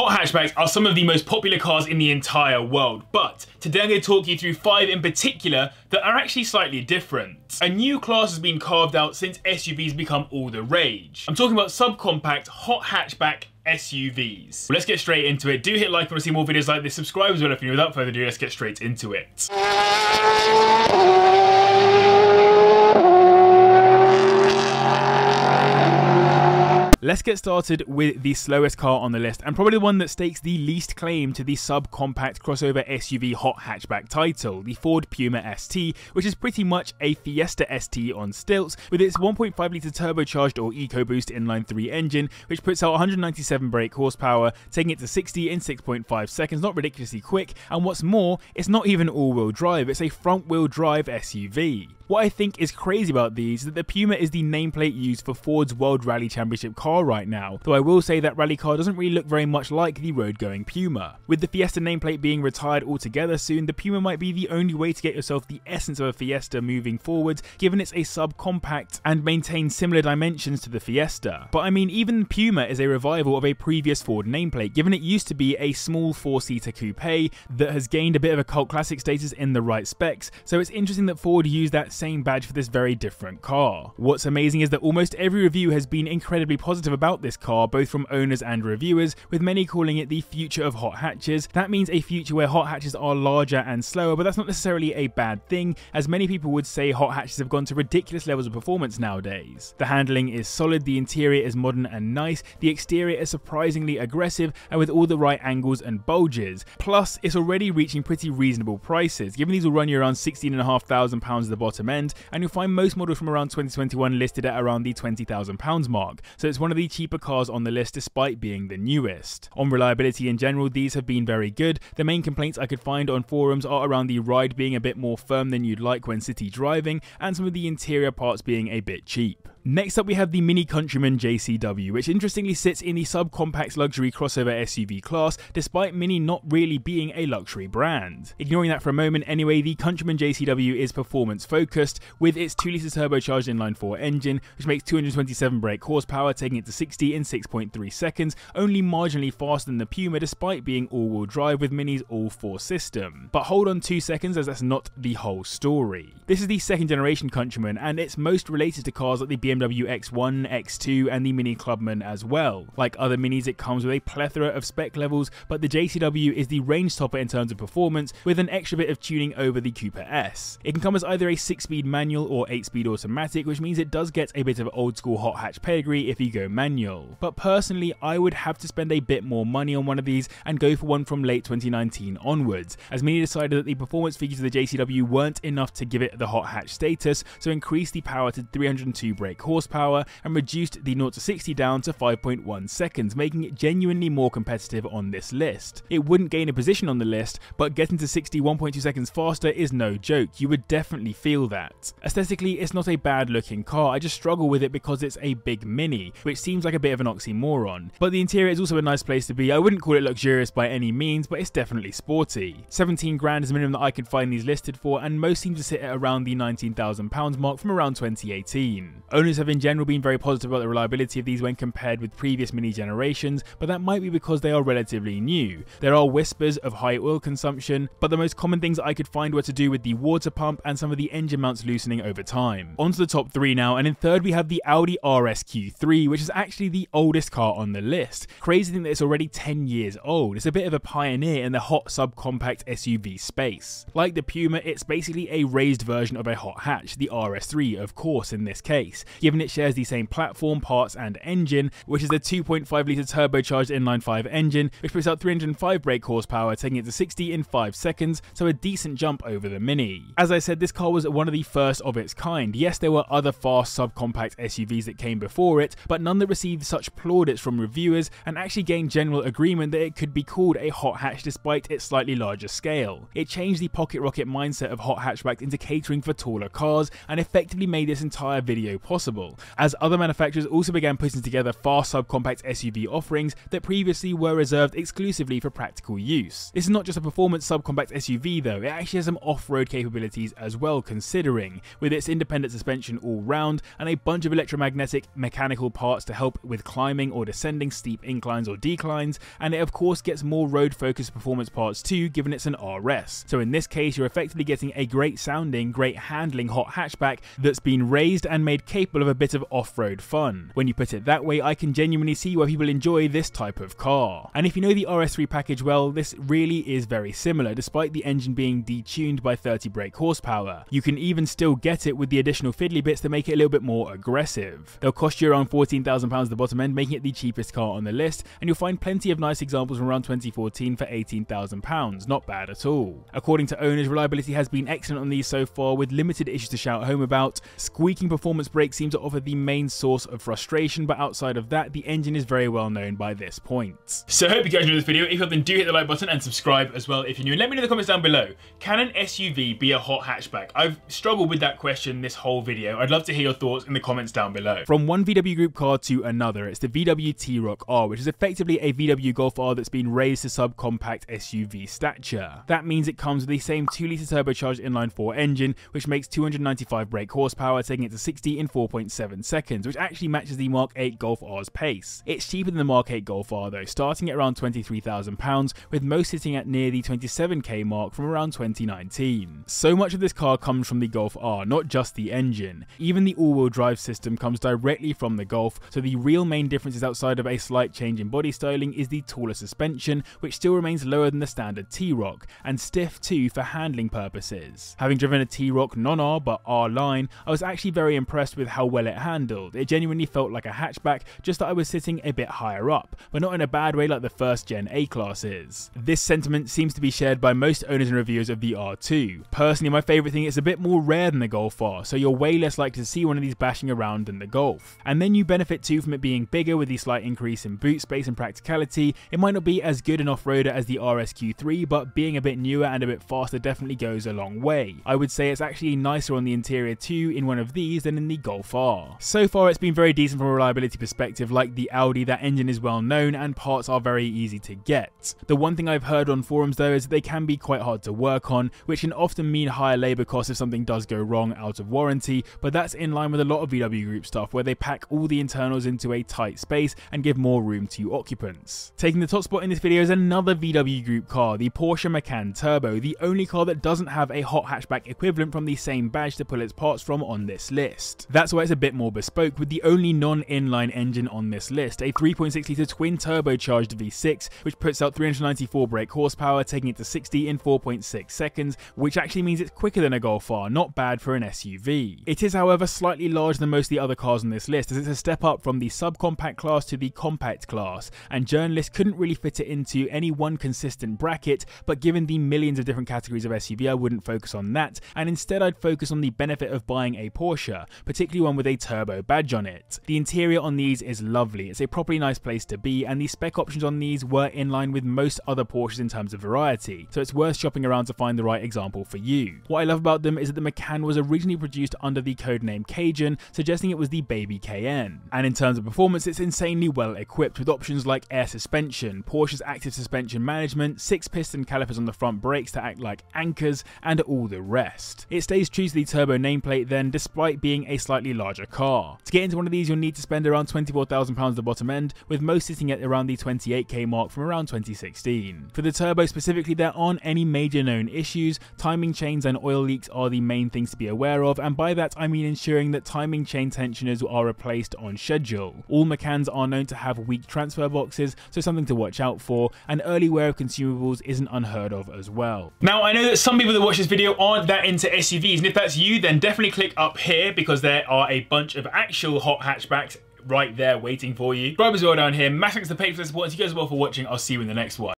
Hot hatchbacks are some of the most popular cars in the entire world, but today I'm going to talk you through 5 in particular that are actually slightly different. A new class has been carved out since SUVs become all the rage. I'm talking about subcompact hot hatchback SUVs. Well, let's get straight into it. Do hit like if you want to see more videos like this, subscribe as well if you're new. Without further ado, let's get straight into it. Let's get started with the slowest car on the list, and probably the one that stakes the least claim to the subcompact crossover SUV hot hatchback title, the Ford Puma ST, which is pretty much a Fiesta ST on stilts, with its 1.5 litre turbocharged or EcoBoost inline-3 engine, which puts out 197 brake horsepower, taking it to 60 in 6.5 seconds, not ridiculously quick, and what's more, it's not even all-wheel drive, it's a front-wheel drive SUV. What I think is crazy about these is that the Puma is the nameplate used for Ford's World Rally Championship car right now, though I will say that rally car doesn't really look very much like the road-going Puma. With the Fiesta nameplate being retired altogether soon, the Puma might be the only way to get yourself the essence of a Fiesta moving forward, given it's a subcompact and maintains similar dimensions to the Fiesta. But I mean, even the Puma is a revival of a previous Ford nameplate, given it used to be a small 4-seater coupe that has gained a bit of a cult classic status in the right specs, so it's interesting that Ford used that same badge for this very different car. What's amazing is that almost every review has been incredibly positive about this car, both from owners and reviewers, with many calling it the future of hot hatches. That means a future where hot hatches are larger and slower, but that's not necessarily a bad thing, as many people would say hot hatches have gone to ridiculous levels of performance nowadays. The handling is solid, the interior is modern and nice, the exterior is surprisingly aggressive and with all the right angles and bulges. Plus, it's already reaching pretty reasonable prices, given these will run you around £16,500 at the bottom end, and you'll find most models from around 2021 listed at around the £20,000 mark, so it's one of the cheaper cars on the list despite being the newest. On reliability in general, these have been very good. The main complaints I could find on forums are around the ride being a bit more firm than you'd like when city driving, and some of the interior parts being a bit cheap. Next up we have the Mini Countryman JCW, which interestingly sits in the subcompact luxury crossover SUV class, despite Mini not really being a luxury brand. Ignoring that for a moment anyway, the Countryman JCW is performance focused, with its 2 litre turbocharged inline-4 engine, which makes 227 brake horsepower, taking it to 60 in 6.3 seconds, only marginally faster than the Puma despite being all-wheel drive with Mini's all-4 system. But hold on 2 seconds, as that's not the whole story. This is the second generation Countryman, and it's most related to cars like the BMW X1, X2 and the Mini Clubman as well. Like other Minis, it comes with a plethora of spec levels, but the JCW is the range topper in terms of performance, with an extra bit of tuning over the Cooper S. It can come as either a 6-speed manual or 8-speed automatic, which means it does get a bit of old school hot hatch pedigree if you go manual. But personally, I would have to spend a bit more money on one of these and go for one from late 2019 onwards, as Mini decided that the performance figures of the JCW weren't enough to give it the hot hatch status, so increased the power to 302 brake horsepower and reduced the 0 to 60 down to 5.1 seconds, making it genuinely more competitive on this list. It wouldn't gain a position on the list, but getting to 60 1.2 seconds faster is no joke. You would definitely feel that. Aesthetically, it's not a bad looking car, I just struggle with it because it's a big Mini, which seems like a bit of an oxymoron. But the interior is also a nice place to be. I wouldn't call it luxurious by any means, but it's definitely sporty. 17 grand is the minimum that I could find these listed for, and most seem to sit at around the £19,000 mark from around 2018. Owners have in general been very positive about the reliability of these when compared with previous Mini generations, but that might be because they are relatively new. There are whispers of high oil consumption, but the most common things I could find were to do with the water pump and some of the engine mounts loosening over time. On to the top 3 now, and in third we have the Audi RS Q3, which is actually the oldest car on the list. Crazy thing that it's already 10 years old. It's a bit of a pioneer in the hot subcompact SUV space. Like the Puma, it's basically a raised version of a hot hatch, the RS3 of course in this case, given it shares the same platform, parts and engine, which is a 2.5 litre turbocharged inline-5 engine, which puts out 305 brake horsepower, taking it to 60 in 5 seconds, so a decent jump over the Mini. As I said, this car was one of the first of its kind. Yes, there were other fast subcompact SUVs that came before it, but none that received such plaudits from reviewers and actually gained general agreement that it could be called a hot hatch despite its slightly larger scale. It changed the pocket rocket mindset of hot hatchbacks into catering for taller cars and effectively made this entire video possible, as other manufacturers also began putting together fast subcompact SUV offerings that previously were reserved exclusively for practical use. This is not just a performance subcompact SUV though, it actually has some off-road capabilities as well considered. considering, with its independent suspension all round and a bunch of electromagnetic mechanical parts to help with climbing or descending steep inclines or declines, and it of course gets more road focused performance parts too, given it's an RS. So in this case you're effectively getting a great sounding, great handling hot hatchback that's been raised and made capable of a bit of off-road fun. When you put it that way, I can genuinely see why people enjoy this type of car. And if you know the RS3 package well, this really is very similar, despite the engine being detuned by 30 brake horsepower. You can even still get it with the additional fiddly bits to make it a little bit more aggressive. They'll cost you around £14,000 at the bottom end, making it the cheapest car on the list, and you'll find plenty of nice examples from around 2014 for £18,000, not bad at all. According to owners, reliability has been excellent on these so far, with limited issues to shout home about. Squeaking performance brakes seem to offer the main source of frustration, but outside of that, the engine is very well known by this point. So I hope you guys enjoyed this video. If you have, then do hit the like button and subscribe as well if you're new. And let me know in the comments down below, can an SUV be a hot hatchback? I've struggled with that question this whole video. I'd love to hear your thoughts in the comments down below. From one VW Group car to another, it's the VW T-Roc R, which is effectively a VW Golf R that's been raised to subcompact SUV stature. That means it comes with the same 2-litre turbocharged inline-4 engine, which makes 295 brake horsepower, taking it to 60 in 4.7 seconds, which actually matches the Mark 8 Golf R's pace. It's cheaper than the Mark 8 Golf R though, starting at around £23,000, with most sitting at near the 27k mark from around 2019. So much of this car comes from the Golf R, not just the engine. Even the all-wheel drive system comes directly from the Golf, so the real main differences outside of a slight change in body styling is the taller suspension, which still remains lower than the standard T-Roc, and stiff too for handling purposes. Having driven a T-Roc non-R but R-line, I was actually very impressed with how well it handled. It genuinely felt like a hatchback, just that I was sitting a bit higher up, but not in a bad way like the first gen A-Class is. This sentiment seems to be shared by most owners and reviewers of the R2. Personally, my favourite thing is a bit more rare than the Golf R, so you're way less likely to see one of these bashing around than the Golf. And then you benefit too from it being bigger with the slight increase in boot space and practicality. It might not be as good an off-roader as the RSQ3, but being a bit newer and a bit faster definitely goes a long way. I would say it's actually nicer on the interior too in one of these than in the Golf R. So far it's been very decent from a reliability perspective. Like the Audi, that engine is well known and parts are very easy to get. The one thing I've heard on forums though is that they can be quite hard to work on, which can often mean higher labour costs if something does go wrong out of warranty, but that's in line with a lot of VW Group stuff where they pack all the internals into a tight space and give more room to occupants. Taking the top spot in this video is another VW Group car, the Porsche Macan Turbo, the only car that doesn't have a hot hatchback equivalent from the same badge to pull its parts from on this list. That's why it's a bit more bespoke, with the only non-inline engine on this list, a 3.6 litre twin turbocharged V6, which puts out 394 brake horsepower, taking it to 60 in 4.6 seconds, which actually means it's quicker than a Golf R, not bad for an SUV. It is however slightly larger than most of the other cars on this list, as it's a step up from the subcompact class to the compact class, and journalists couldn't really fit it into any one consistent bracket, but given the millions of different categories of SUV, I wouldn't focus on that, and instead I'd focus on the benefit of buying a Porsche, particularly one with a turbo badge on it. The interior on these is lovely, it's a properly nice place to be, and the spec options on these were in line with most other Porsches in terms of variety, so it's worth shopping around to find the right example for you. What I love about them is that the Macan was originally produced under the codename Cajun, suggesting it was the baby Cayenne. And in terms of performance, it's insanely well equipped with options like air suspension, Porsche's active suspension management, 6-piston calipers on the front brakes to act like anchors, and all the rest. It stays true to the turbo nameplate then, despite being a slightly larger car. To get into one of these, you'll need to spend around £24,000 at the bottom end, with most sitting at around the 28k mark from around 2016. For the turbo specifically, there aren't any major known issues. Timing chains and oil leaks are the main things to be aware of, and by that I mean ensuring that timing chain tensioners are replaced on schedule. All Macans are known to have weak transfer boxes, so something to watch out for, and early wear of consumables isn't unheard of as well. Now I know that some people that watch this video aren't that into SUVs, and if that's you, then definitely click up here because there are a bunch of actual hot hatchbacks right there waiting for you. Subscribe as well down here. Massive thanks to the patrons for the support. Thank you guys well for watching. I'll see you in the next one.